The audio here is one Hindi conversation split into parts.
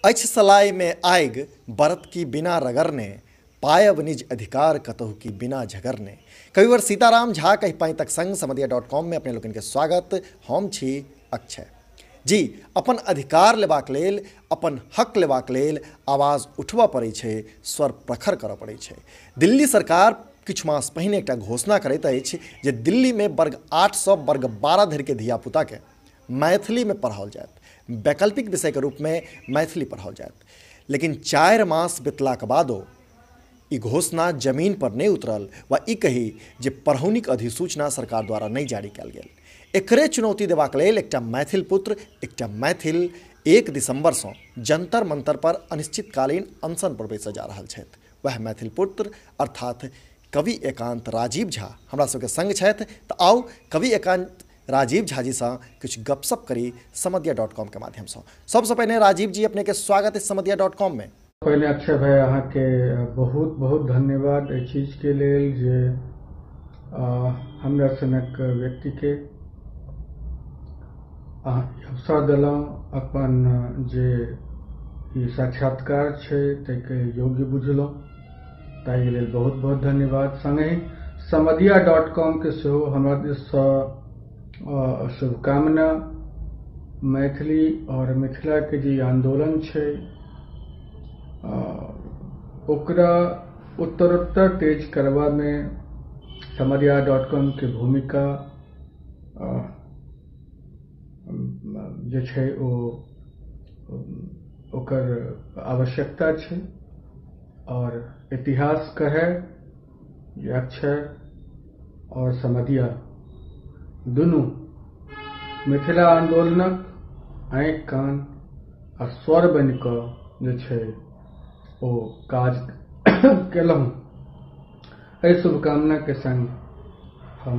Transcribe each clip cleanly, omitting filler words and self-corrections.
अछ सलाई में आयग बरत की बिना रगरने, पायब निज अधिकार कतहु की बिना झगरने। कविवर सीताराम झा कहि पाई तक संग समधिया.com में अपने लोगन के स्वागत। हम छी अक्षय जी। अपन अधिकार लेबाक लेल, अपन हक लेबाक लेल आवाज उठबा पड़ै छै, स्वर प्रखर करऽ पड़ै छै। दिल्ली सरकार किछु मास पहिने एकटा घोषणा करैत अछि जे दिल्ली में वर्ग 8 सँ वर्ग 12 धरि के धियापुता के मैथिली में पढ़ाओल जायत, वैकल्पिक विषय के रूप में मैथिली पढ़ाओल जायत। लेकिन 4 मास बितलाक बादो ई घोषणा जमीन पर नहीं उतरल वा ई कही जे पढ़ौनीक अधिसूचना सरकार द्वारा नहीं जारी कयल गेल। एकरे चुनौती देबाक लेल एकटा मैथिल पुत्र, एकटा मैथिल 1 दिसंबर से जंतर मंतर पर अनिश्चितकालीन अनशन पर बैसऽ जा रहल छथि। वह मैथिल पुत्र अर्थात कवि एकांत राजीव झा हमरा सबके संग छथि। तऽ आउ कवि एकांत राजीव झा जी से कुछ गपशप करी समधिया.com के माध्यम से। सबसे पहले राजीव जी अपने के स्वागत है समधिया.com में। पहले अक्षय भाई अहाँ के बहुत बहुत धन्यवाद एहि चीज के लेल जे हमरा सनक व्यक्ति के अवसर देलहुँ अपन जे ई साक्षात्कार छै ताहिके योग्य बुझलहुँ, ताहि लेल बहुत बहुत धन्यवाद। संगे समधिया.com के सेहो हमरा दिससँ शुभकामना। मैथिली और मिथिला के जे आंदोलन छै ओकरा उत्तरोत्तर तेज करवा में समधिया.com के भूमिका जे छै ओकर आवश्यकता छै। और इतिहास कहे जे अक्षय और समधिया दुनू मिथिला आंदोलनक आँखि कान आ स्वर बनि कऽ जे छै ओ काज केलहुँ। एहि शुभकामना के संग हम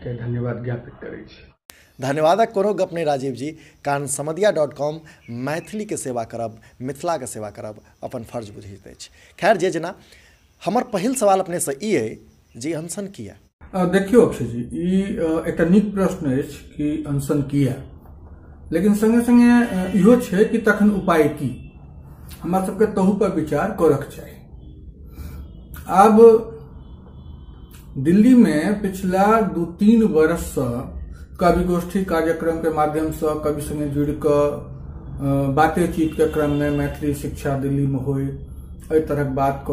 के धन्यवाद ज्ञापित करै छी। धन्यवादक कोनो गप नहीं राजीव जी, कारण समधिया.com मैथिली के सेवा करब, मिथिला के सेवा करब अपन फर्ज बुझैत अछि। खैर जे जेना हमर पहिल सवाल अपने से ई है जे अनशन किया। देखियो अक्षय जी, ई एकटा नीक प्रश्न अछि कि अनशन किया, लेकिन संगे संगे इहो छै कि तखन उपाय की। हमरा सबके तहु पर विचार करक चाही। आब दिल्ली में पिछला 2-3 वर्ष से कवि गोष्ठी कार्यक्रम के माध्यम से कवि संगे जुड़ कर बातचीत के क्रम में मैथिली शिक्षा दिल्ली में हो एहि तरह बात क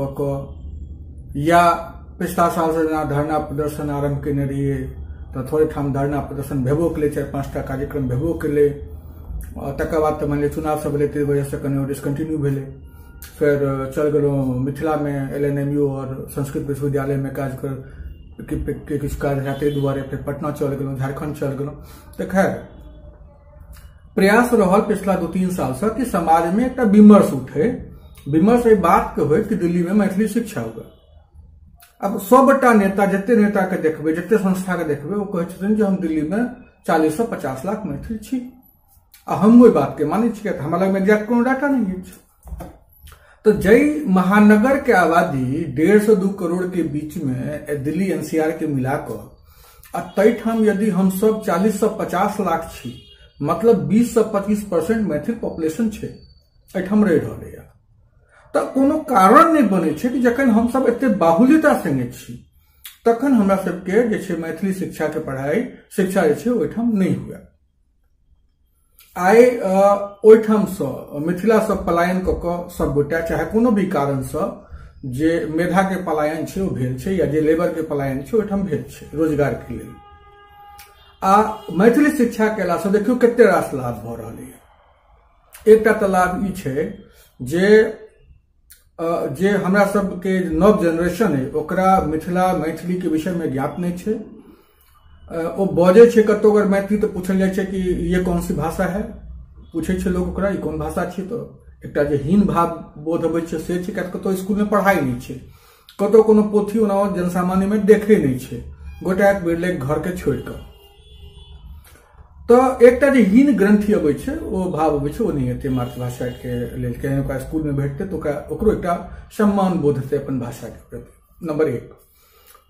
या पिछला साल से जेना धरना प्रदर्शन आरंभ केने रहिए तो थोड़े ठाम धरना प्रदर्शन भेबो केले, 4-5टा कार्यक्रम भेबो केले। तकर बाद तो मान लिया चुनाव सब भेलै ताहि वजह से कनि डिस्कंटिन्यू भेले। फिर चल गेलहुँ मिथिला में LNMU और संस्कृत विश्वविद्यालय में काज कर के किछु काज है ताहि दुआरे फिर पटना चल गेलहुँ, झारखंड चल गेलहुँ। तो खैर प्रयास रहल पिछला 2-3 साल से कि समाज में एक विमर्श उठे, विमर्श एहि बात के हो कि दिल्ली में मैथिली शिक्षा हुए। अब 100टा नेता जते नेता के देखबे, जते संस्था के देखबे, वो कहै छथिन जे हम दिल्ली में 40 से 50 लाख मैथिल छी। आ हम ओहि बात के मानै छियै, हमरा लग में एग्जैक्ट कोनो डाटा नहीं है। तो जय महानगर के आबादी 1.5 से 2 करोड़ के बीच में दिल्ली NCR के मिलाकर तैठाम यदि हम सब 40 से 50 लाख छी, मतलब 20 से 25% मैथिल पॉपुलेशन छै एठाम रहि रहल है। तो कोनो कारण नहीं बने छै कि जखन हम सब एते बाहुल्यता संगे छी तखन हमरा सबके जे छै मैथिली शिक्षा के पढ़ाई शिक्षा जे छै ओहिठाम नहीं हुए। आइ ओहिठाम से मिथिला से पलायन क के सब गोटा चाहे कोनो भी कारण से जे मेधा के पलायन छै ओ भेल छै या जे लेबर के पलायन छै ओहिठाम भेल छै रोजगार के लेल। आ मैथिली शिक्षा केला से देखियो कते रास लाभ भ रहल है। एकटा त लाभ ई छै जे हमरा सबके नव जनरेशन है ओकरा मिथिला मैथिली के विषय में ज्ञात नहीं छै। ओ बजे छै कतौ अगर मैथिली तो पूछल जाय छै कि ये कौन सी भाषा है, पूछे छै लोग ओकरा ई कोन भाषा छै। तो एकटा जे हीन भाव बोध अबै छै से छै, कतौ स्कूल में पढ़ाई नहीं छै, कतौ कोनो पोथी ओना जनसामान्य में देखे नहीं छै, गोटा एक बेर ले घर के छोड़ कर। तो एकटा जे हीन ग्रंथि अबै छै ओ भाव अबै छै ओ नहीं हेतै मातृभाषा के लेल, कहीं ओकरा स्कूल में भेटतै तो ओकरो एकटा सम्मान बोध हेतै अपन भाषा के प्रति। नंबर 1।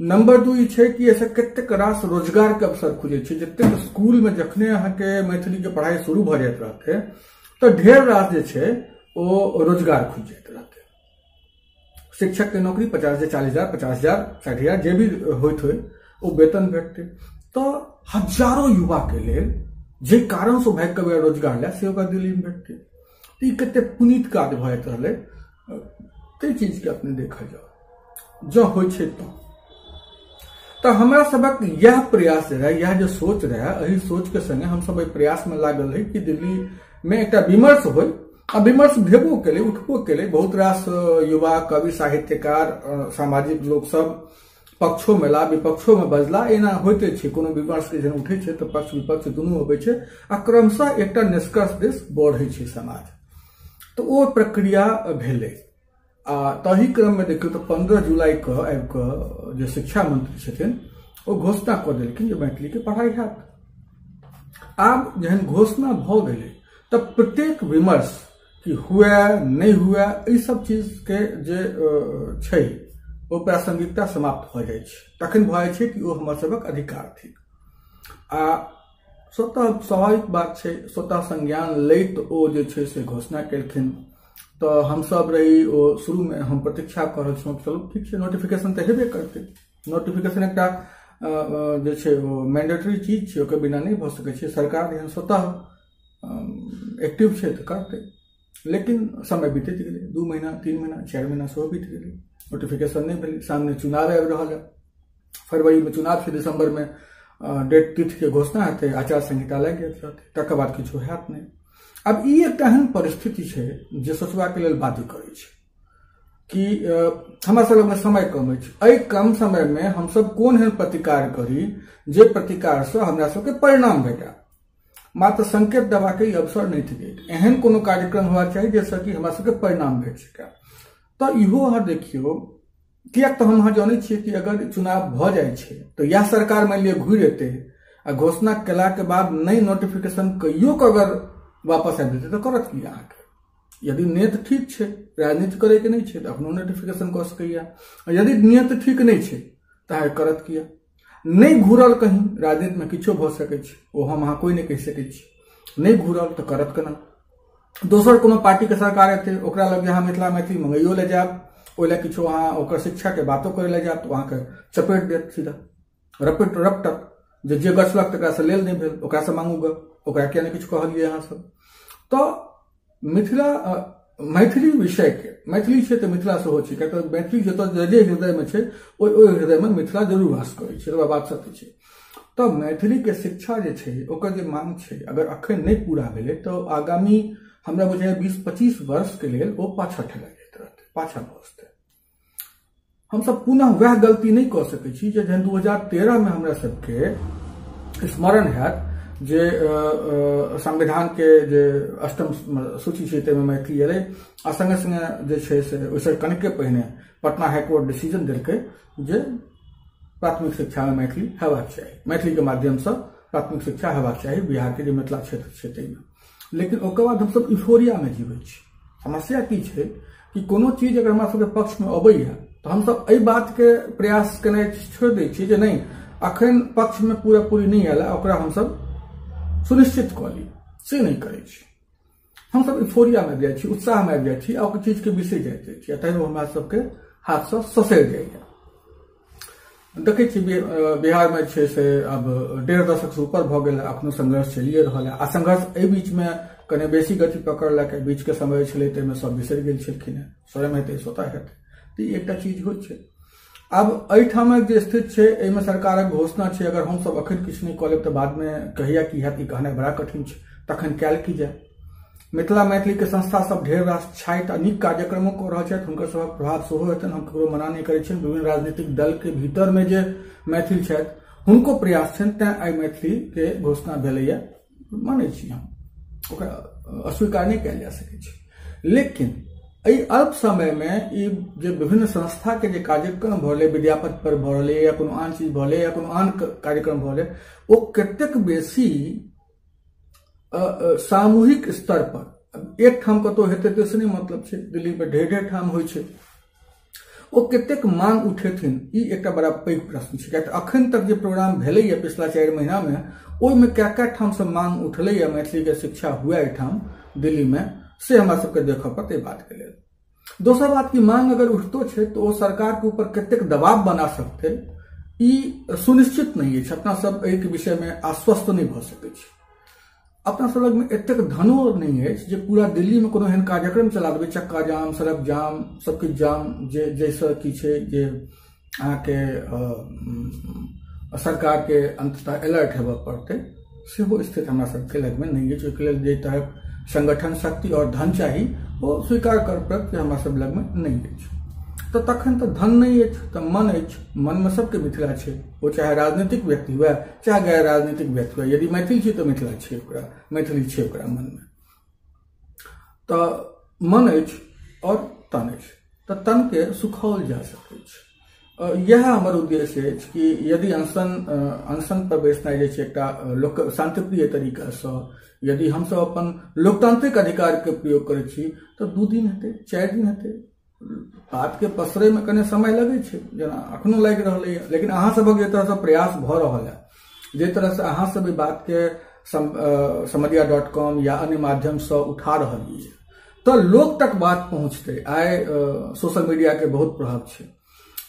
नंबर 2 ई छै कि ऐसे कतेक रास रोजगार के अवसर खुजे छै। जतेक स्कूल में जखने अहाँ के मैथिली के पढ़ाई शुरू भ जाइत रहते तो ढेर रास जे छै ओ रोजगार खुजि जाइत रहतै। शिक्षक के नौकरी 50,000, 40,000, 50,000, 60,000 जे भी होइत होय ओ वेतन भेटतै। तो हजारों युवा के लेल जे कारण से भाग के रोजगार ले से ओकरा दिल्ली में भेटतै। तो ई कते पुनीत काज भ जाइत रहलै। ते चीज के अपने देखल जाओ जो होय छै तो हमरा सबक यह प्रयास रहे, यह जो सोच रहे, एही सोच के संगे हम सब प्रयास में लागल रही कि दिल्ली में एक विमर्श होय। आ विमर्श भेबो केले, उठबो केले। बहुत रास युवा, कवि, साहित्यकार, सामाजिक लोग सब पक्षों में ला, विपक्षों में बजला। एना होते छै, कोनो विमर्श के जन उठे छै तो पक्ष विपक्ष दुनू होबे छै आ क्रमशः एकटा निष्कर्ष दिस बढ़े छै समाज। तो ओ प्रक्रिया भेलै। आ तही क्रम में देखियो तो 15 जुलाई के आबि के जे शिक्षा मंत्री छथिन ओ घोषणा कऽ देलखिन जे मैथिली के पढ़ाई हैत। आब जहन घोषणा भऽ गेलै तऽ प्रत्येक विमर्श कि हुए नहीं हुए ई सब चीज के जे छै ओ प्रासंगिकता समाप्त भऽ जाइ छै। तखन भऽ जाइ छै कि ओ हमर सबक अधिकार थिक। आ स्वतः स्वाभाविक बात छै, स्वतः संज्ञान लैत ओ जे छै से घोषणा केलखिन। तो हम सब रही ओ शुरू में हम प्रतीक्षा कर रहल छलहुँ, चलू ठीक छै, नोटिफिकेशन तऽ हेबे करतै। नोटिफिकेशन एकटा जे छै ओ मैंडेटरी चीज छै, ओकर बिना नहीं भऽ सकै छै। सरकार एहन स्वतः एक्टिव छै तऽ करतै। लेकिन समय बीतैत गेलै, 2 महीना, 3 महीना, 4 महीना सेहो बीत गेलै, नोटिफिकेशन नहीं भेलै। सामने चुनाव आबि रहल है, फरवरी में चुनाव छै, दिसंबर में डेट तिथि के घोषणा हेतै, आचार संहिता लागि जाइत रहतै, तकर बाद किछो हैत नहीं। अब ई एकटा एहन परिस्थिति छै जे सोचबा के लेल बाध्य करै छै कि हमरा सब में समय कम अछि। एहि कम समय में हम सब कोन एहन प्रतिकार करी जे प्रतिकार से हमरा सबके परिणाम भेटै। मात्र संकेत देबा के अवसर नहीं थिकै, एहन कोनो कार्यक्रम होना चाहिए जैसे कि हमरा सबके परिणाम भेट सकै। तो इहो अहाँ देखियो, कियाक तो हम अहाँ जानै छियै कि अगर चुनाव भऽ जाइ छै तो यह सरकार मान लिअ घुरि एतै आ घोषणा केला के बाद नहीं नोटिफिकेशन कहियो के अगर वापस आबि जेतै तो करत की अहाँके? यदि नियत ठीक छै, राजनीति करे के नहीं छै तो अपनो नोटिफिकेशन कऽ सकैया। यदि नियत ठीक नहीं छै तो अहाँ करत किया? नहीं घूरल कहीं, राजनीति में किछो भऽ सकै छै, ओ हम अहाँ कोई नहीं कहि सकै छी। नहीं घूरल तो करत केना? दोसर कोनो पार्टी के सरकार एतै, ओकरा लग अहाँ मिथिला मैथिली मंगैयो ले जायब, ओहि लए किछो अहाँ ओकर शिक्षा के बातो करे ले जायब तो अहाँके चपेट देत सीधा, रपट रपटक। जे गछलक तकरा से लेल नहीं भेल, ओकरा से मांगू ग, ओकरा किया नहीं किछु कहलियै अहाँ सब। तो मिथिला मैथिली विषय के, मैथिली छै तऽ मिथिला सेहो छै, किया तऽ मैथिली जतऽ जे हृदय में छै ओहि हृदय में मिथिला जरूर वास करै छै, बात सत्य छै। तो मैथिली के शिक्षा जे छै ओकर जे मांग छै, अगर अखन नहीं पूरा भेलै तो आगामी हमरा बुझाइया 20-25 वर्ष के लेल ओ पाछा ठेला जाइत रहतै, पाछा बसतै। हम सब पुनः वह गलती नहीं कऽ सकै छी जे जहन 2013 में हमरा सबके स्मरण हैत जे संविधान के जे 8म सूची छै ताहिमे मैथिली एलै। आ संगे संगे जे छै से ओहिसँ कनिके पहिने पटना हाईकोर्ट डिसीजन देलकै जे प्राथमिक शिक्षा में मैथिली हेबाक चाही, मैथिली के माध्यम से प्राथमिक शिक्षा हेबाक चाही बिहार के जे मिथिला क्षेत्र छै ताहिमे। लेकिन ओकर बाद हमसब इफोरिया में जीवै छी। समस्या की छै कि कोनो चीज अगर हमरा सबके पक्ष में अबैया तो हमसब एहि बात के प्रयास केनाइ छोड़ि दै छी जे नहीं अखन पक्ष में पूरा पूरी नहीं आयल, ओकरा हमसब सुनिश्चित कऽ ली, से नहीं करै छी। हमसब इफोरिया में जाइ छी, उत्साह में आबि जाइ छी, ओकर चीज के बिसरि जाइत छी, तैं हमरा सबके हाथ से ससरि जाइया। देखै छी बिहार में छै से अब 1.5 दशक से ऊपर भऽ गेल, अखनो संघर्ष चलिए रहल है। आ संघर्ष एहि बीच में कने बेसी गति पकड़लक, बीच के समय छलै ताहिमे सब बिसरि गेल छलखिन हेँ, स्वयं हेतै स्वतः हेतै, तो ई एकटा चीज होइत छै। अब एहिठामक जे स्थिति छै एहिमे सरकारक घोषणा छै, अगर हम सब अखन किछु नहीं कऽ लेब तऽ बाद में कहिया की हैत ई कहनाइ बड़ा कठिन छै, तखन कयल की जाय। मिथिला मैथिली के संस्था सब ढेर रास छथि आ नीक कार्यक्रमो कऽ रहल छथि, हुनकर सभक प्रभाव सेहो हेतनि, हम ककरो मना नहीं करै छियनि। विभिन्न राजनीतिक दल के भीतर में जे मैथिल छथि हुनको प्रयास छनि, तें आइ मैथिली के घोषणा भेलैया, मानै छी हम, ओकरा अस्वीकार नहीं कयल जा सकै छै। लेकिन एहि अल्प समय में ई जे विभिन्न संस्था के जे कार्यक्रम भले, विद्यापति पर भले या कोनो आन चीज भले या कोनो आन कार्यक्रम भले, ओ कतेक बेसी सामूहिक स्तर पर एक ठाम कतौ हेतै तऽ नहीं मतलब छै, दिल्ली में ढेर ठाम होइ छै, ओ कतेक मांग उठेथिन ई एकटा बड़ा पैघ प्रश्न छै। कियाकि अखन तक जे प्रोग्राम भेलै या पिछला 4 महीना में ओहिमे क्या ठाम से मांग उठलै या मैथिली के शिक्षा हुए एहिठाम दिल्ली में से हमरा सबके देखऽ पड़तै बात के लेल। दोसर बात की मांग अगर उठतो छै तो सरकार के ऊपर कतेक दबाव बना सकते ई सुनिश्चित नहीं है। अपना सब एहि विषय में आश्वस्त नहीं भ सकै छी। अपना सब लग में एतेक धनो नहीं है जे पूरा दिल्ली में कोनो एहन कार्यक्रम चला देबै, चक्का जाम, सड़क जाम, सबके जाम जे जैसा की छै जे अहाँके सरकार के अंततः अलर्ट हेबऽ पड़तै, सेहो स्थिति हमरा सबके लग में नहीं है। ओहिके लेल जे तरहक संगठन शक्ति और धन चाहिए वो स्वीकार कर पड़त हमरा सब लग में नहीं है। तो तखन तो धन नहीं है तो मन है, मन में सबके मिथिला है, वो चाहे राजनीतिक व्यक्ति हुए चाहे गैर राजनीतिक व्यक्ति हुए, यदि मैथिल छी तो मिथिला है, मैथिली है ओकरा मन में। तो मन है और तन है, तो तन के सुखाओल जा सकै। यह हमर उद्देश्य है कि यदि अनशन पर बैसनाइ जे छै एकटा लोक शांतिप्रिय तरीका से यदि हम सब अपन लोकतांत्रिक अधिकार के प्रयोग करै छी तो 2 दिन हेतै, 4 दिन हेतै। बात के पसरे में कने समय लगे छै, जेना अखनो लागि रहल है, लेकिन अहाँ सबक जे तरह से प्रयास भ रहल है, जे तरह से अहाँ सब बात के समधिया.com या अन्य माध्यम से उठा रहल है तो लोक तक बात पहुंचते। आइ सोशल मीडिया के बहुत प्रभाव छै,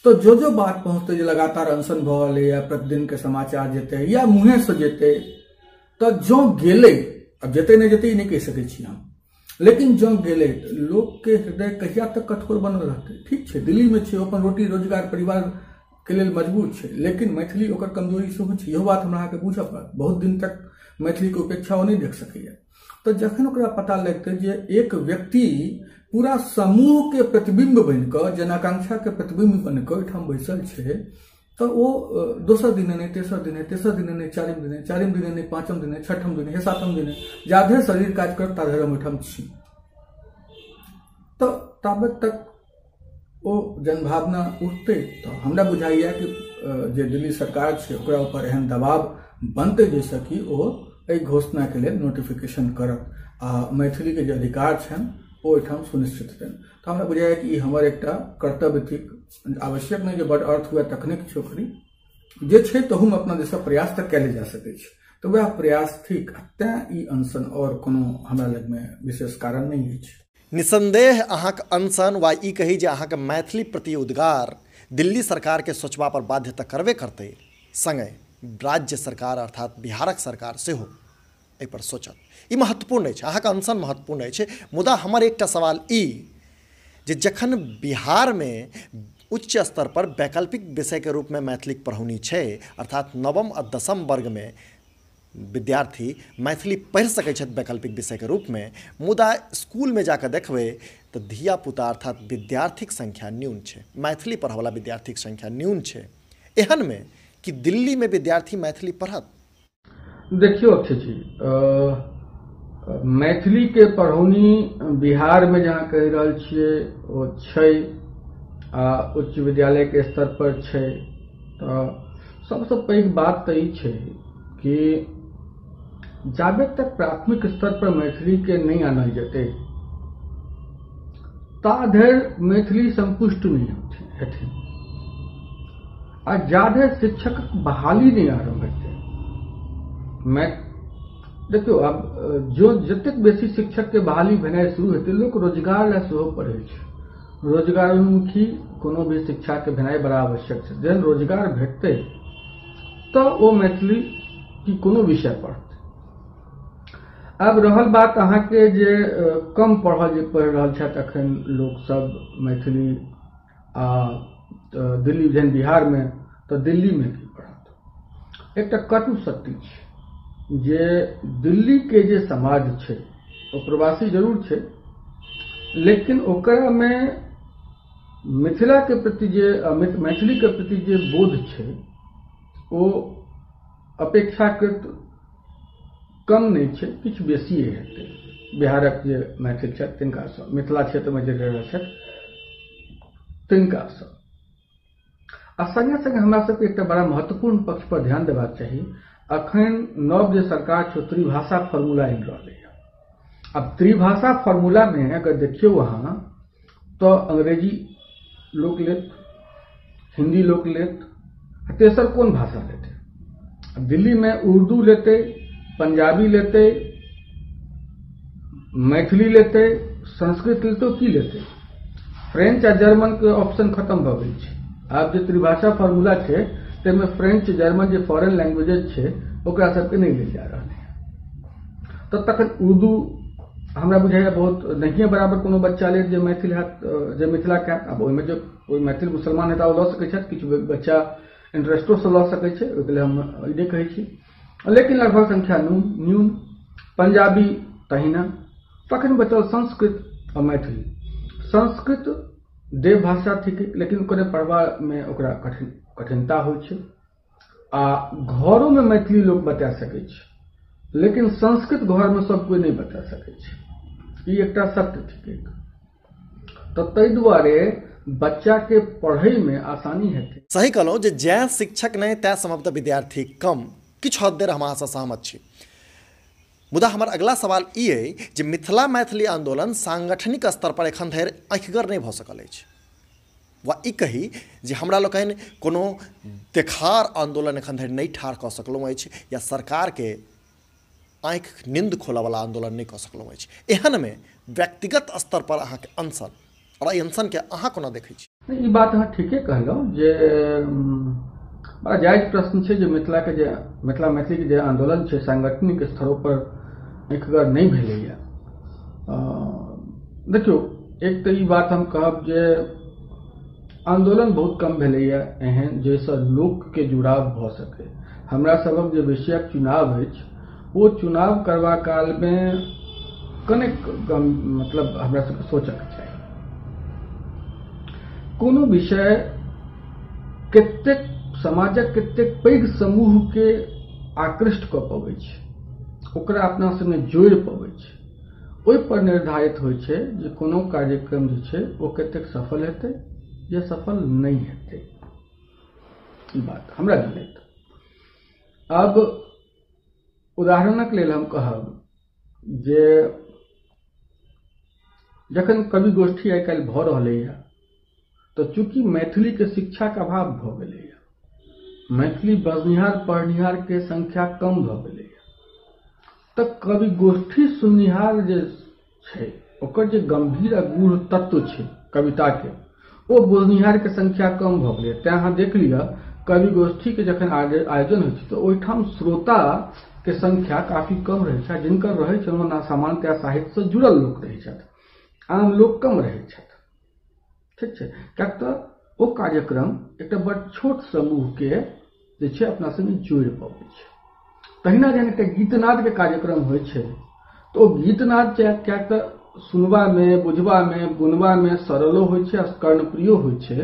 तो जो बात पहुंचते, जो लगातार अनशन भ रहल है या प्रतिदिन के समाचार जेते या मुँहे से जेते, तो जो गेले, अब जेते नहीं जेते नहीं कह सकै छी हम, लेकिन जो गेले लोग के हृदय कहिया तक कठोर बनल रहते। ठीक है, दिल्ली में छे, अपन रोटी रोजगार परिवार के लेल मजबूर छे, लेकिन मैथिली ओकर कमजोरी सेहो छे। यह बात हमरा अहाँके बुझऽ पड़त। बहुत दिन तक मैथिली के उपेक्षा ओ नहीं देख सकैया। तो जखन ओकरा पता लगते जे एक व्यक्ति पूरा समूह के प्रतिबिंब बनिकऽ, जनाकांक्षा के प्रतिबिंब बनिकऽ ओहिठाम बैसल छे, तो वो दोसर दिन नहीं, तेसर दिन नहीं, चारिम दिन नहीं, पांचम दिन नहीं, छठम दिन नहीं, सातम दिन नहीं, जाधे शरीर काज कर ताधे हम ओहिठाम छी। तो ताबत तक वो जनभावना उठते तो हमरा बुझाइया कि जे दिल्ली सरकार छे ओकरा ऊपर एहन दबाव बनते जैसे कि वो एहि घोषणा के लिए नोटिफिकेशन करत आ मैथिली के जे अधिकार छन ओहिठाम सुनिश्चित करें। तो हमरा बुझाइया कि हमर एकटा कर्तव्य थिक, आवश्यक नहीं जो बड़ अर्थ हुए तकनीक छोकरी जे छे तो हम अपना दिशा प्रयास तक कैले जा सकै छी। तो वह प्रयास थिक, तें ई अनशन और कोनो हमरा लग में विशेष कारण नहीं है। निसंदेह अहाँक अनशन वा ई कही जे अहाँके मैथिली प्रति उद्गार दिल्ली सरकार के सोचबा पर बाध्य तऽ करबे करतै, संगे राज्य सरकार अर्थात बिहारक सरकार सेहो एहि पर सोचत। ई महत्वपूर्ण अछि, अहाँके अनशन महत्वपूर्ण अछि। मुदा हमर एकटा सवाल ई जे जखन बिहार में उच्च स्तर पर वैकल्पिक विषय के रूप में मैथिलीक पढ़ौनी छै, अर्थात 9वीं आ 10वीं वर्ग में विद्यार्थी मैथिली पढ़ि सकै छथि वैकल्पिक विषय के रूप में, मुदा स्कूल में जाकर देखबै तो धिया पुता अर्थात विद्यार्थीक संख्या न्यून छै, मैथिली पढ़यवला विद्यार्थीक संख्या न्यून छै। एहन में कि दिल्ली में विद्यार्थी मैथिली पढ़त? देखियो अक्षय जी, मैथिली के पढ़ौनी बिहार में जहाँ कहि रहल छियै ओ छै, उच्च विद्यालय के स्तर पर छै। तो सबसे पैघ बात तो ई छै कि जाबे तक प्राथमिक स्तर पर मैथिली के नहीं आनल जेतै ताधरि मैथिली संपुष्ट नहीं हेतै आ जाधरि शिक्षक बहाली नहीं आरंभ हेतै। मैं देखियो, अब जो जतेक बेसी शिक्षक के बहाली भेनाइ शुरू हेतै, लोक रोजगार ला सेहो पढ़ै छै। रोजगारोन्मुखी कोनो भी शिक्षा के भेनाइ बड़ा आवश्यक छै। जहन रोजगार भेटतै तो वो मैथिली की कोनो विषय पढ़तै। अब रहल बात अहाँके जे कम पढ़ि रहल छथि अखन लोक सब मैथिली आ दिल्ली जेहन बिहार में, तो दिल्ली में की पढ़त? एकटा कटु सत्य छै जे दिल्ली के जे समाज छै वो प्रवासी जरूर छै, लेकिन ओकरा में मिथिला के प्रति जे मैथिली के प्रति जे बोध छै वो अपेक्षाकृत कम नहीं छै, किछु बेसी हेतै। बिहारक जे मैथिल छथि तिनका सँ, मिथिला क्षेत्र में जे रह छथि तिनका सँ। आ संगे संगे हमरा सबके एकटा बड़ा महत्वपूर्ण पक्ष पर ध्यान देबाक चाही। अखन नव जे सरकार छै त्रिभाषा फॉर्मूला आनि रहलै है। अब त्रिभाषा फॉर्मूला में अगर देखियो अहाँ तो अंग्रेजी लोक लेत, हिंदी लोक लेत, तेसर कोन भाषा लेते? दिल्ली में उर्दू लेते, पंजाबी लेते, मैथिली लेते, संस्कृत लेते, की लेते? फ्रेंच आ जर्मन के ऑप्शन खत्म भ गेल छै। आब जे त्रिभाषा फॉर्मूला छै ताहिमे फ्रेंच जर्मन जे फॉरेन लैंग्वेजेज छै ओकरा सबके नहीं लेल जा रहल है। तो तखन उर्दू हमरा बुझाइया बहुत नहिए बराबर कोनो बच्चा ले जे मैथिल हैत, जे मिथिला के हैत। आब ओहिमे जो कोई मैथिल मुसलमान हेता ओ लऽ सकैत छथि, किछु बच्चा इंटरेस्टो से लऽ सकैत छै, ओहिके लेल हम ई नहि कहै छी, लेकिन लगभग संख्या न्यून। पंजाबी तहिना। तखन बचल संस्कृत और मैथिली। संस्कृत देव भाषा थिक, लेकिन ओकरे पढ़बा में ओकरा कठिनता होइ छै। आ घरों में मैथिली लोग बता सकै छै, लेकिन संस्कृत घर में सब कोई नहीं बता सकै छै। ई एकटा सत्य थिक। तो ताहि दुआरे बच्चा के पढ़ै में आसानी हेतै। सही कहलहुँ जे जै शिक्षक नहीं तै संभवतः विद्यार्थी कम। किछु हद देर हम अहाँसँ सहमत छी। मुदा हमर अगला सवाल ई अइ जे मिथिला मैथिली आंदोलन सांगठनिक स्तर पर एखन धरि आँखिगर नहीं भऽ सकल अछि, वा ई कही जे हमरा लोकनि कोनो देखार आंदोलन एखन धरि नहीं ठाढ़ कऽ सकलहुँ अछि, या सरकार के आँखि नींद खोलयवला आंदोलन नहीं कऽ सकलहुँ अछि। एहन में व्यक्तिगत स्तर पर अहाँके अनशन, और एहि अनशन के अहाँ कोना देखै छी? ई बात अहाँ ठीके कहलहुँ जे बड़ा जायज प्रश्न छै जे मिथिला मैथिली के जे आंदोलन छै सांगठनिक स्तरों पर आँखिगर नहीं भेलैया। देखियो, एक तो ई बात हम कहब जे आंदोलन बहुत कम भेलैया एहन जाहिसँ लोक के जुड़ाव भऽ सकै। हमरा सबक जे विषयक चुनाव अछि ओ चुनाव करबा काल में कनेक मतलब हमरा सबके सोचक चाही। कोनो विषय कतेक समाजक कतेक पैघ समूह के आकृष्ट कऽ पबै छै, ओकरा अपना संगे जोड़ि पबै छै, ओहि पर निर्धारित होइ छै जे कोनो कार्यक्रम जे छै ओ कतेक सफल हेतै या सफल नहीं हेतै। ई बात हमरा जनैत। अब उदाहरणक लेल हम कहब जे जखन कवि गोष्ठी आइ काल्हि भऽ रहलैया तो चूंकि मैथिली के शिक्षा के अभाव भऽ गेलैया, मैथिली बजनिहार पढ़निहार के संख्या कम भऽ गेलैया, तऽ कवि गोष्ठी सुननिहार जे छै ओकर जे गंभीर आ गूढ़ तत्व छै कविता के, ओ बुझनिहार के संख्या कम भऽ गेलैया। तें अहाँ देख लिअ कवि गोष्ठी के जखन आयोजन होइ छै तऽ ओहिठाम श्रोता के संख्या काफी कम रहै छै। जिनकर रहै छै ओहिमे सामान्यतया साहित्य से जुड़ल लोक रहै छथि, आम लोक कम रहै छथि। ठीक छै, कियाक तऽ ओ कार्यक्रम एकटा बड़ छोट समूह के जे छै अपना संगे जोड़ि पबै छै। तहिना जहन एकटा गीतनाद के कार्यक्रम होइ छै तऽ ओ गीतनाद कियाक तऽ सुनबा में, बुझबा में, गुनबा में सरलो होइ छै, कर्णप्रियो होइ छै,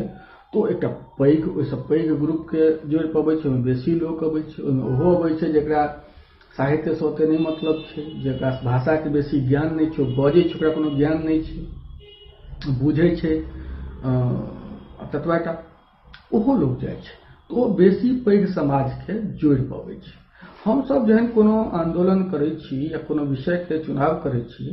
तो एकटा पैघ ओहिसँ पैघ ग्रुप के जोड़ि पबै छै, ओहिमे बेसी लोक अबै छै। ओहिमे ओहो अबै छै जेकरा साहित्य से ओते नहीं मतलब छै, जेकरा भाषा के बेसी ज्ञान नहीं छै, बजै छै ओकरा कोनो ज्ञान नहीं छै, बुझै छै ततबाटा ओहो लोक जाइ छै, तो ओ बेसी पैघ समाज के जोड़ि पबै छै। हम सब जहन कोनो आंदोलन करै छी या कोनो विषय के चुनाव करै छी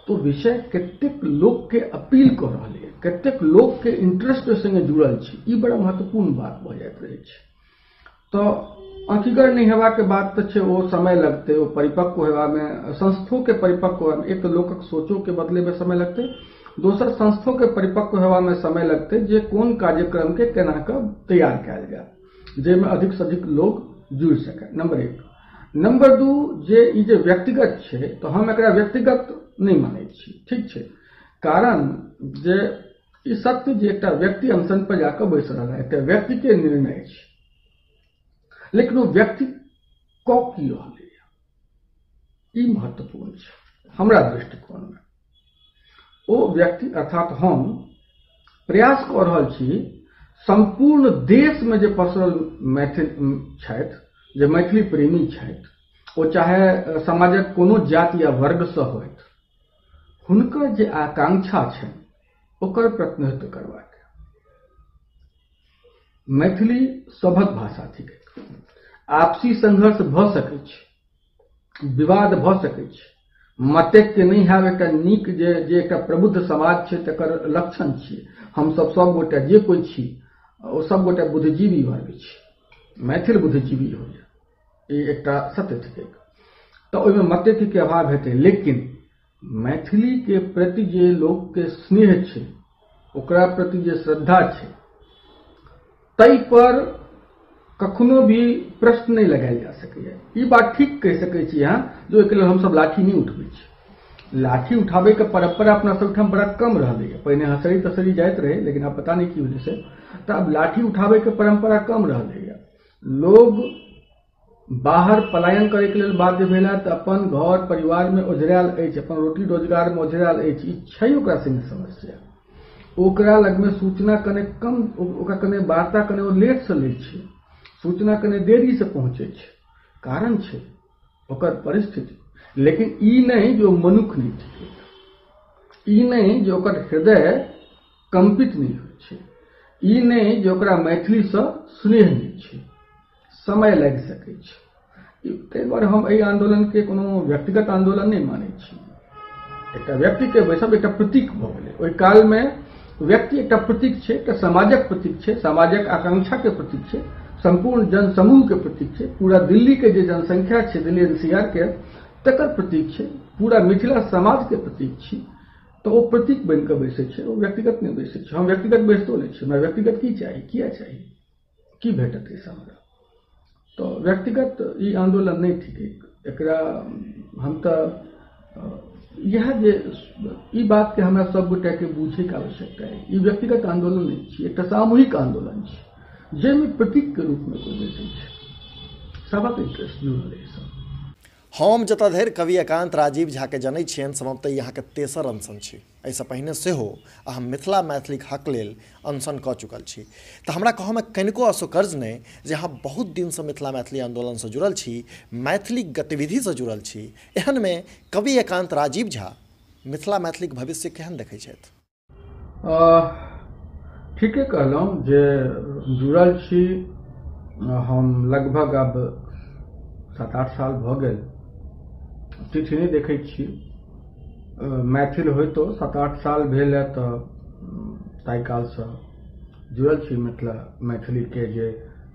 तो विषय कतेक लोक के अपील कऽ रहल है, कतेक लोक के इंटरेस्ट संगे जुड़ल छै, ई बड़ा महत्वपूर्ण बात भऽ जाइत रहै छै। तो आँखिगर नहीं हेबाक के बात तऽ छै, ओ समय लगतै, ओ परिपक्व हेबा में, संस्थो के परिपक्व होबा में, एक तो लोकक सोचो के बदले में समय लगतै, दोसर संस्थो के परिपक्व हेबा में समय लगतै जे कोन कार्यक्रम के केना कऽ तैयार कयल जाय, जाहिमे अधिक से अधिक लोग जुड़ि सकै। नंबर 1। नंबर 2, जे ई जे व्यक्तिगत छै तो हम एकरा व्यक्तिगत नहीं मानै छी। ठीक छै, कारण जे ई सत्य जे एकटा व्यक्ति अनशन पर जाकर बैस रहल है, एकटा व्यक्ति के निर्णय छै, लेकिन वो व्यक्ति कऽ की रहल है ई महत्वपूर्ण छै हमरा दृष्टिकोण में। ओ व्यक्ति अर्थात हम प्रयास कऽ रहल छी संपूर्ण देश में जे पसरल मैथिल छथि, जे मैथिली प्रेमी छथि, ओ चाहे समाजक कोनो जाति या वर्ग से होथि, हुनकर जे आकांक्षा छनि ओकर प्रतिनिधित्व करबाक। मैथिली सभक भाषा थिक, आपसी संघर्ष भऽ सकै छै, विवाद भऽ सकै छै, मतेक के नहीं हैब एकटा नीक जे एकटा प्रबुद्ध समाज छै तकर लक्षण छियै। हम सब गोटे जे कोई छी ओ सब गोटे बुद्धिजीवी वर्ग छी, मैथिल बुद्धिजीवी होइए, ई एकटा सत्य थिक। तऽ ओहिमे मतेक के अभाव हेतै, लेकिन मैथिली के प्रति जे लोक के स्नेह छै, ओकरा प्रति जे श्रद्धा छै, तै पर कखनो भी प्रश्न नहीं लगायल जा सकैए। ई बात ठीक कहि सकै छी अहाँ जो एक हम सब लाठी नहीं उठबै छी। लाठी उठाबे के परंपरा अपना सबठाम बड़ा कम रहलै। पहिने हसरी तसरी जाइत रहे, लेकिन अब पता नहीं की वजह से तो अब लाठी उठाबे के परंपरा कम रहलै। लोग बाहर पलायन करे के लेल बाध्य भेला तऽ अपन घर परिवार में ओझरायल अछि, अपन रोटी रोजगार में ओझरायल अछि। ई छै ओकरा संग समस्या। ओकरा लग में सूचना कने कम, ओकरा कने वार्ता कने ओ लेट से लै छै, सूचना कने देरी से पहुंचे छै। कारण छै ओकर परिस्थिति। लेकिन ई नहीं जो मनुख नहीं छै, ई नहीं जो ओकर हृदय कंपित नहीं होइ छै, ई नहीं जो ओकरा मैथिली से स्नेह नहीं छै। समय लागि सकै छै। ताहि दुआरे हम एहि आंदोलन के कोनो व्यक्तिगत आंदोलन नहीं मानै छी। एकटा व्यक्ति के बैसब एकटा प्रतीक भऽ गेलै। ओहि काल में व्यक्ति एकटा प्रतीक छै, एकटा समाजक प्रतीक छै, समाजक आकांक्षा के प्रतीक छै, संपूर्ण जन समूह के प्रतीक छै, पूरा दिल्ली के जे जनसंख्या छै, दिल्ली एनसीआर के तकर प्रतीक छै, पूरा मिथिला समाज के प्रतीक छी। तो वो प्रतीक बन के बैसे छै, वो व्यक्तिगत नहीं बैसे छै। हम व्यक्तिगत बैसतो नहीं छी। हमरा व्यक्तिगत की चाही, किया चाही, की भेटत एहिसँ हमरा। तो व्यक्तिगत ई आंदोलन नहीं ठीक। एकरा हम तऽ यह जे ई बात के हमरा सब गोटे के बूझे के आवश्यकता है। ई व्यक्तिगत आंदोलन नहीं छी, एकटा सामूहिक आंदोलन छी, जाहिमे प्रतीक के रूप में कोई बैसै छै। सबक इंटरेस्ट जुड़ल है सब। हम जतऽ धरि कवि एकांत राजीव झा के जनै छियनि, सम्भवतः यहाँ के तेसर अनशन छी। एहिसँ पहिने सेहो अहाँ मिथिला मैथिलीक हक लेल अनशन कऽ चुकल छी। तऽ हमरा कहऽमे कनिको असोकर्ज नहि जे अहाँ बहुत दिनसँ मिथिला मैथिली आंदोलनसँ जुड़ल छी, मैथिली गतिविधिसँ जुड़ल छी। एहनमे कवि एकांत राजीव झा मिथिला मैथिलीक भविष्य केहन देखै छथि? ठीके कहलहुँ जे जुड़ल छी हम। लगभग अब 7-8 साल भऽ गेल। चिट्ठी नहीं देखै छी। मैथिल होइतो 7-8 साल भेल है तऽ ताहि कालसँ जुड़ल छी। मिथिला मैथिली के जे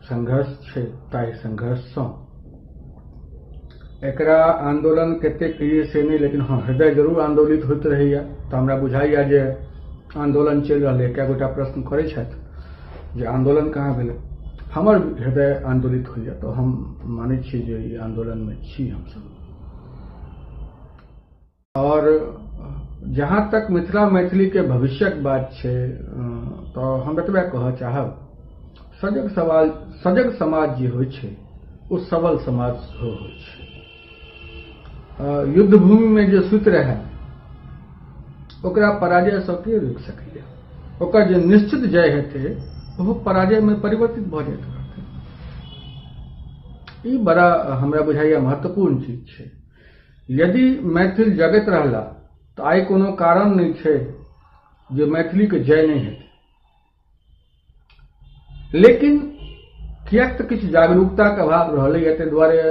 संघर्ष छै, ताहि संघर्षसँ एकरा आंदोलन कते कहिए से नहीं, लेकिन हाँ हृदय जरूर आंदोलित होइत रहैया। तऽ हमरा बुझाइया जे आंदोलन चलि रहल है। कए गोटा प्रश्न करै छथि जे आंदोलन कहाँ भेलै। हमर हृदय आंदोलित होइया, तो हम मानै छी जे ई आंदोलन में छी हमसब। और जहाँ तक मिथिला मैथिली के भविष्यक बात छै, तो हम एतबे कहऽ चाहब, सजग समाज जे होइ छै ओ सबल समाज होइ छै। युद्ध भूमि में जे सुति रहे ओकरा पराजय सँ के रोकि सकैया। ओकर जे निश्चित जय हेतै वो पराजय में परिवर्तित भऽ जाइत रहतै। ई बड़ा हमरा बुझाइया महत्वपूर्ण चीज छै। यदि मैथिल जगत रहला तो आइ कोनो कारण नहीं छै जे मैथिली के जय नहीं हेतै। लेकिन किएक तऽ किछु जागरूकता के अभाव रहलैया। ताहि दुआरे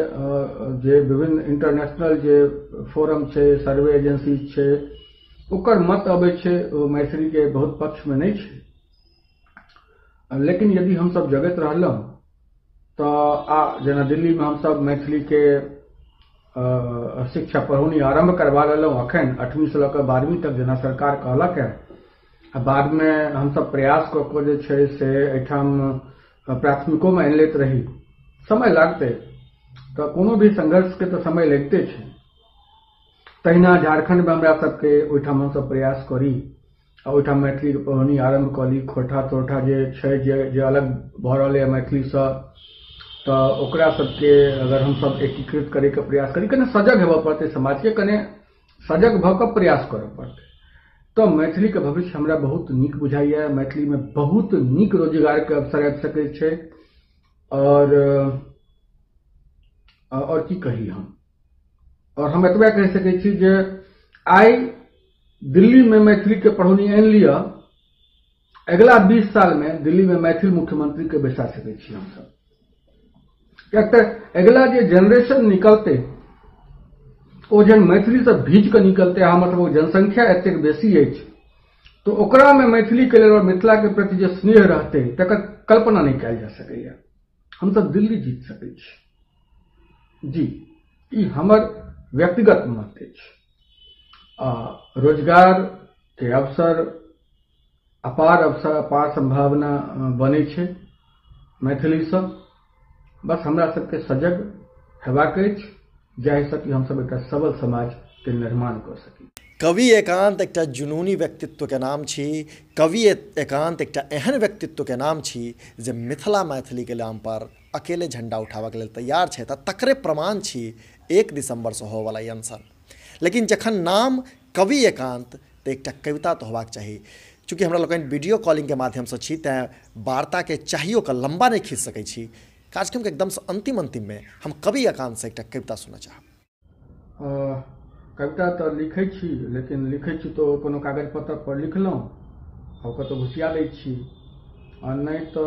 जे विभिन्न इंटरनेशनल जे फोरम छै, सर्वे एजेंसी छै, ओकर मत अबै छै ओ मैथिली के बहुत पक्ष में नहीं छै। लेकिन यदि हम सब जगत रहलहुँ तऽ जेना दिल्ली में हम सब मैथिली के शिक्षा पढ़ौनी आरंभ करवा लेलहुँ। अखन 8वीं से लऽ कऽ 12वीं तक जेना सरकार कहलक है। बाद में हम सब प्रयास कऽ कऽ जे छै से एहिठाम प्राथमिको में आनि लैत रही। समय लागतै, तऽ कोनो भी संघर्ष के तऽ समय लगिते छै। तहिना झारखंड में हमरा सबके ओहिठाम हम सब प्रयास करी आ ओहिठाम मैथिली के पढ़ौनी आरंभ कऽ ली। खोरठा तोरठा जे छै जे अलग भऽ रहल है मैथिली सँ, तऽ ओकरा सबके अगर हम सब एकीकृत करे के प्रयास करी, कने सजग हेबऽ पड़तै, समाज के कने सजग भऽ कऽ प्रयास करऽ पड़तै। तो मैथिली के भविष्य हमरा बहुत नीक बुझाइया। मैथिली में बहुत नीक रोजगार के अवसर आबि सकै छै। और की कही हम एतबे कहि सकै छी जे आइ दिल्ली में मैथिली के पढ़ौनी आनि लिअ, अगला 20 साल में दिल्ली में मैथिल मुख्यमंत्री के बैसा सकै छी हमसब। किएक तऽ अगला जे जनरेशन निकलते ओ जन मैथिली से भीज के निकलते। हमर सबके जनसंख्या एतेक बेसी अछि, तो ओकरा में मैथिली के लेल और मिथिला के प्रति जे स्नेह रहतै तकर कल्पना नहीं कयल जा सकैया। हमसब दिल्ली जीत सकै छी जी। ई हमर व्यक्तिगत मत अछि। रोजगार के अवसर, अपार अवसर, अपार संभावना बने छे मैथिली से। बस हमरा सबके सजग हेबाक अछि जाहिसँ कि हमसब एकटा सबल समाज के निर्माण कर सकी। कवि एकांत एकटा जुनूनी व्यक्तित्व के नाम छी। कवि एकांत एकटा एहन व्यक्तित्व के नाम छी जे मिथिला मैथिली के नाम पर अकेले झंडा उठाबऽ के लेल तैयार छै। तकरे प्रमाण छी 1 दिसंबर से होवला ई अनशन। लेकिन जखन नाम कवि एकांत तऽ एकटा कविता तऽ होबाक चाही। चूँकि हमरा लोकनि वीडियो कॉलिंग के माध्यम से छी तेँ वार्ता के चाहियो के लंबा नहीं खींच सकै छी। कार्यक्रम के एकदम से अंतिम में हम कवि एकांत से एकटा कविता सुनऽ चाहब। कविता तो लिखै छी, लेकिन लिखै छी तो कोनो कागज पत्तर पर लिखलहुँ और कतौ घुसिया दै छी, और नहीं तो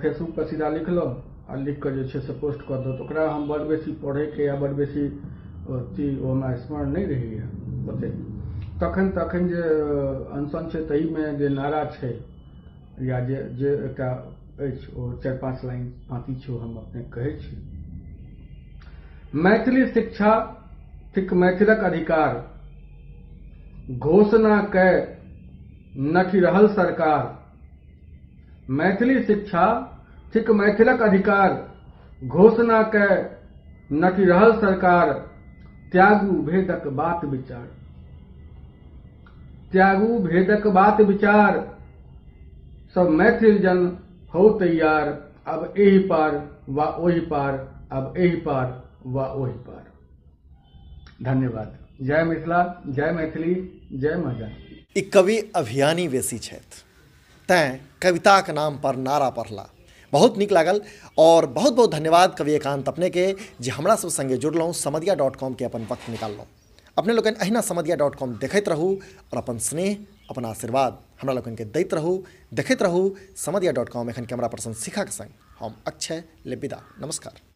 फेसबुक पर सीधा लिखलहुँ आ लिख कर जे छै से पोस्ट कर दो। तो ओकरा हम बड़ बेसी पढ़े के या बड़ बेसी ओहिमे स्मरण नहीं रहैए ओते। तखन जे अनशन छै तहीमे जे नारा छै या जे एकटा अछि ओ 4-5 लाइन पाँति छै, हम अपने कहै छी। मैथिली शिक्षा थिक मैथिलक अधिकार, घोषणा कै नठि रहल सरकार। मैथिली शिक्षा थिक मैथिलक अधिकार, घोषणा कै नठि रहल सरकार। त्यागू भेदक बात विचार, त्यागू भेदक बात विचार। सब मैथिल जन हो तैयार, अब एहि पार वा ओहि पार, अब एहि पार वा ओहि पार। धन्यवाद। जय मिथिला, जय मैथिली, जय माँ जानकी। ई कवि अभियानी बेसी छथि तेँ कविताक नाम पर नारा पढ़ला। बहुत नीक लागल और बहुत बहुत धन्यवाद कवि एकांत अपने के जे हमरा सब संगे जुड़लहुँ, समधिया.com के अपन वक्त निकाललहुँ। अपने लोगन अहिना समधिया.com देखैत रहू और अपन स्नेह, अपन आशीर्वाद हमरा लोगन के दैत रहू, देखैत रहू समधिया.com। एखन कैमरा पर्सन शिखा के संग हम अक्षय ले विदा। नमस्कार।